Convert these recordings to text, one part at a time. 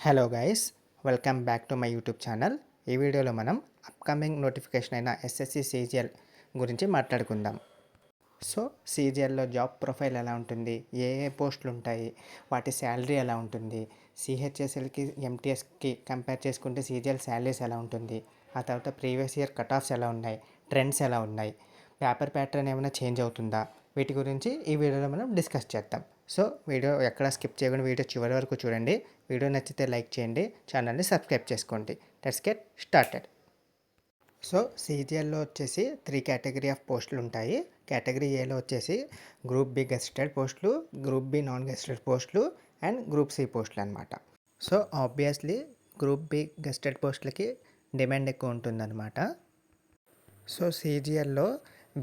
Hello guys, welcome back to my YouTube channel. ఈ వీడియోలో మనం అప్కమింగ్ నోటిఫికేషన్ అయిన ఎస్ఎస్సి సిజిఎల్ గురించి మాట్లాడుకుందాం. సో సిజిఎల్లో జాబ్ ప్రొఫైల్ ఎలా ఉంటుంది, ఏ ఏ పోస్టులు ఉంటాయి, వాటి శాలరీ ఎలా ఉంటుంది, సిహెచ్ఎస్ఎల్కి ఎంటీఎస్కి కంపేర్ చేసుకుంటే సిజిఎల్ శాలరీస్ ఎలా ఉంటుంది, ఆ తర్వాత ప్రీవియస్ ఇయర్ కట్ ఆఫ్స్ ఎలా ఉన్నాయి, ట్రెండ్స్ ఎలా ఉన్నాయి, పేపర్ ప్యాటర్న్ ఏమైనా చేంజ్ అవుతుందా, వీటి గురించి ఈ వీడియోలో మనం డిస్కస్ చేద్దాం. సో వీడియో ఎక్కడ స్కిప్ చేయకుండా వీడియో చివరి వరకు చూడండి. వీడియో నచ్చితే లైక్ చేయండి, ఛానల్ని సబ్స్క్రైబ్ చేసుకోండి. Let's get started. సో సిజిఎల్లో వచ్చేసి 3 కేటగిరీ ఆఫ్ పోస్టులు ఉంటాయి. కేటగిరీ ఏలో వచ్చేసి గ్రూప్ బి గెస్టెడ్ పోస్టులు, గ్రూప్ బి నాన్ గెస్టెడ్ పోస్టులు అండ్ గ్రూప్ సి పోస్టులు అనమాట. సో ఆబ్వియస్లీ గ్రూప్ బి గెస్టెడ్ పోస్టులకి డిమాండ్ ఎక్కువ ఉంటుందన్నమాట. సో సిజిఎల్లో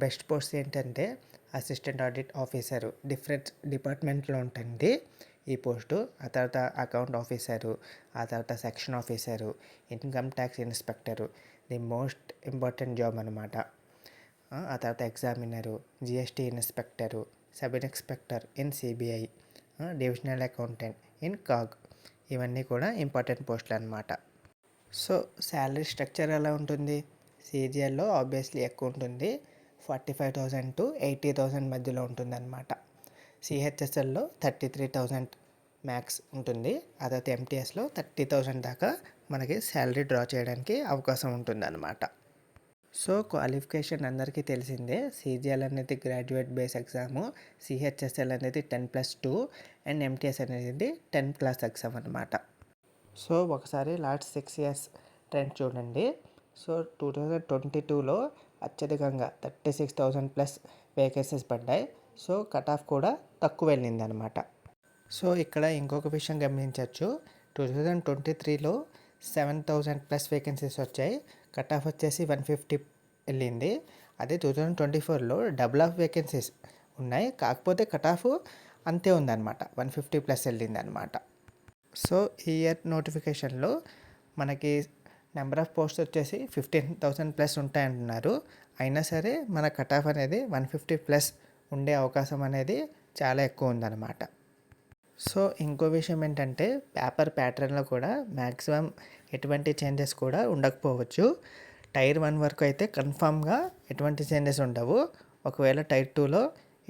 బెస్ట్ పోస్ట్ ఏంటంటే అసిస్టెంట్ ఆడిట్ ఆఫీసరు, డిఫరెంట్ డిపార్ట్మెంట్లో ఉంటుంది ఈ పోస్టు. ఆ తర్వాత అకౌంట్ ఆఫీసరు, ఆ తర్వాత section officer, income tax inspector, the most important job అనమాట. ఆ తర్వాత examiner, GST inspector, sub inspector in CBI, divisional accountant in CAG, ఇవన్నీ కూడా ఇంపార్టెంట్ పోస్టులు అనమాట. సో శాలరీ స్ట్రక్చర్ ఎలా ఉంటుంది? సిజిఎల్లో ఆబ్వియస్లీ ఎక్కువ ఉంటుంది, 45,000 టు 80,000 మధ్యలో ఉంటుందన్నమాట. సిహెచ్ఎస్ఎల్లో 33,000 మ్యాక్స్ ఉంటుంది. అదే ఎంటీఎస్లో 30,000 దాకా మనకి శాలరీ డ్రా చేయడానికి అవకాశం ఉంటుందన్నమాట. సో క్వాలిఫికేషన్ అందరికీ తెలిసిందే. సిజిఎల్ అనేది గ్రాడ్యుయేట్ బేస్ ఎగ్జాము, సిహెచ్ఎస్ఎల్ అనేది 10+2 అండ్ ఎంటీఎస్ అనేది 10 క్లాస్ ఎగ్జామ్ అనమాట. సో ఒకసారి లాస్ట్ 6 ఇయర్స్ ట్రెండ్ చూడండి. సో 2022లో అత్యధికంగా 36,000+ వేకెన్సీస్ పడ్డాయి. సో కట్ ఆఫ్ కూడా తక్కువ వెళ్ళింది అనమాట. సో ఇక్కడ ఇంకొక విషయం గమనించవచ్చు. 2023లో 7,000+ వేకెన్సీస్ వచ్చాయి, కట్ ఆఫ్ వచ్చేసి 150 వెళ్ళింది. అదే 2024లో డబుల్ ఆఫ్ వేకెన్సీస్ ఉన్నాయి, కాకపోతే కట్ ఆఫ్ అంతే ఉందన్నమాట, 150+ వెళ్ళింది అనమాట. సో ఈ ఇయర్ నోటిఫికేషన్లో మనకి నెంబర్ ఆఫ్ పోస్ట్ వచ్చేసి 15,000+ ఉంటాయంటున్నారు. అయినా సరే మన కట్ ఆఫ్ అనేది 150+ ఉండే అవకాశం అనేది చాలా ఎక్కువ ఉందన్నమాట. సో ఇంకో విషయం ఏంటంటే పేపర్ ప్యాటర్న్లో కూడా మ్యాక్సిమం ఎటువంటి చేంజెస్ కూడా ఉండకపోవచ్చు. టైర్ 1 వరకు అయితే కన్ఫామ్గా ఎటువంటి చేంజెస్ ఉండవు. ఒకవేళ టైర్ 2లో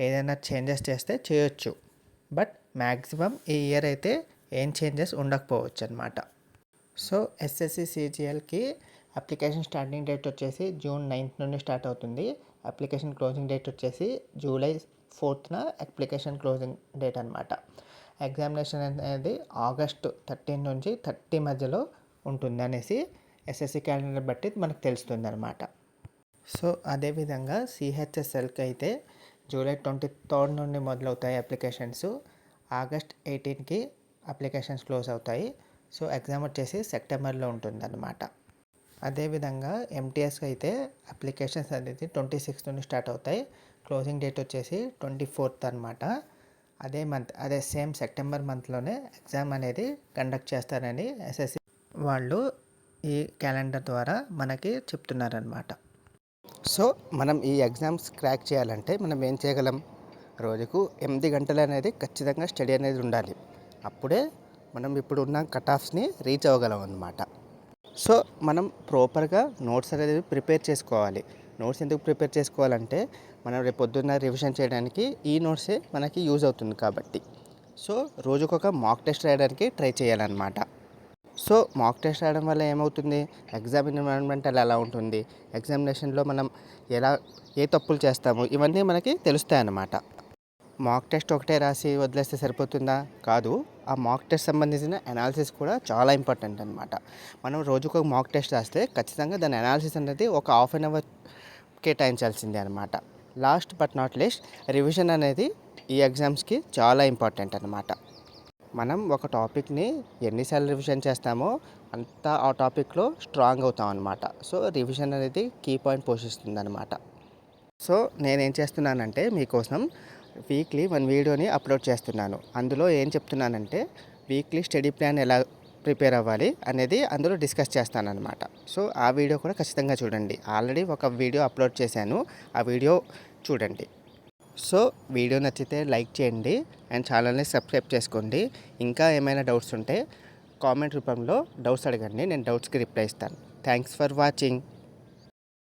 ఏదైనా చేంజెస్ చేస్తే చేయొచ్చు, బట్ మ్యాక్సిమం ఈ ఇయర్ అయితే ఏం చేంజెస్ ఉండకపోవచ్చు అనమాట. సో ఎస్ఎస్సి సిజిఎల్కి అప్లికేషన్ స్టార్టింగ్ డేట్ వచ్చేసి June 9th నుండి స్టార్ట్ అవుతుంది. అప్లికేషన్ క్లోజింగ్ డేట్ వచ్చేసి July 4th application closing date అనమాట. ఎగ్జామినేషన్ అనేది August 13 నుంచి 30 మధ్యలో ఉంటుంది అనేసి ఎస్ఎస్సి క్యాలెండర్ బట్టి మనకు తెలుస్తుంది అనమాట. సో అదేవిధంగా సిహెచ్ఎస్ఎల్కి అయితే July 23rd నుండి మొదలవుతాయి అప్లికేషన్స్. August 18కి అప్లికేషన్స్ క్లోజ్ అవుతాయి. సో ఎగ్జామ్ వచ్చేసి సెప్టెంబర్లో ఉంటుందన్నమాట. అదేవిధంగా ఎంటీఎస్కి అయితే అప్లికేషన్స్ అనేది 26th నుండి స్టార్ట్ అవుతాయి, క్లోజింగ్ డేట్ వచ్చేసి 24th అనమాట. అదే సేమ్ సెప్టెంబర్ మంత్లోనే ఎగ్జామ్ అనేది కండక్ట్ చేస్తారని ఎస్ఎస్సి వాళ్ళు ఈ క్యాలెండర్ ద్వారా మనకి చెప్తున్నారనమాట. సో మనం ఈ ఎగ్జామ్స్ క్రాక్ చేయాలంటే మనం ఏం చేయగలం? రోజుకు 8 గంటలు అనేది ఖచ్చితంగా స్టడీ అనేది ఉండాలి. అప్పుడే మనం ఇప్పుడు ఉన్న కట్ ఆఫ్స్ని రీచ్ అవ్వగలం అన్నమాట. సో మనం ప్రాపర్గా నోట్స్ అనేది ప్రిపేర్ చేసుకోవాలి. నోట్స్ ఎందుకు ప్రిపేర్ చేసుకోవాలంటే మనం రేపు పొద్దున్న రివిజన్ చేయడానికి ఈ నోట్సే మనకి యూజ్ అవుతుంది కాబట్టి. సో రోజుకొక మాక్ టెస్ట్ రాయడానికి ట్రై చేయాలన్నమాట. సో మాక్ టెస్ట్ రాయడం వల్ల ఏమవుతుంది? ఎగ్జామ్ ఎన్విరాన్మెంట్ ఎలా ఉంటుంది, ఎగ్జామినేషన్లో మనం ఏ తప్పులు చేస్తాము, ఇవన్నీ మనకి తెలుస్తాయి అన్నమాట. మాక్ టెస్ట్ ఒకటే రాసి వదిలేస్తే సరిపోతుందా? కాదు. ఆ మాక్ టెస్ట్ సంబంధించిన అనాలిసిస్ కూడా చాలా ఇంపార్టెంట్ అనమాట. మనం రోజుకు ఒక మాక్ టెస్ట్ రాస్తే ఖచ్చితంగా దాని అనాలిసిస్ అనేది ఒక ½ an hour కేటాయించాల్సిందే అనమాట. Last but not least revision అనేది ఈ ఎగ్జామ్స్కి చాలా ఇంపార్టెంట్ అనమాట. మనం ఒక టాపిక్ని ఎన్నిసార్లు రివిజన్ చేస్తామో అంత ఆ టాపిక్లో స్ట్రాంగ్ అవుతాం అనమాట. సో రివిజన్ అనేది కీ పాయింట్ పోషిస్తుంది అనమాట. సో నేనేం చేస్తున్నానంటే మీకోసం వీక్లీ 1 వీడియోని అప్లోడ్ చేస్తున్నాను. అందులో ఏం చెప్తున్నానంటే వీక్లీ స్టడీ ప్లాన్ ఎలా ప్రిపేర్ అవ్వాలి అనేది అందులో డిస్కస్ చేస్తానన్నమాట. సో ఆ వీడియో కూడా ఖచ్చితంగా చూడండి. ఆల్రెడీ ఒక వీడియో అప్లోడ్ చేశాను, ఆ వీడియో చూడండి. సో వీడియో నచ్చితే లైక్ చేయండి అండ్ ఛానల్ని సబ్స్క్రైబ్ చేసుకోండి. ఇంకా ఏమైనా డౌట్స్ ఉంటే కామెంట్ రూపంలో డౌట్స్ అడగండి, నేను డౌట్స్కి రిప్లై ఇస్తాను. Thanks for watching.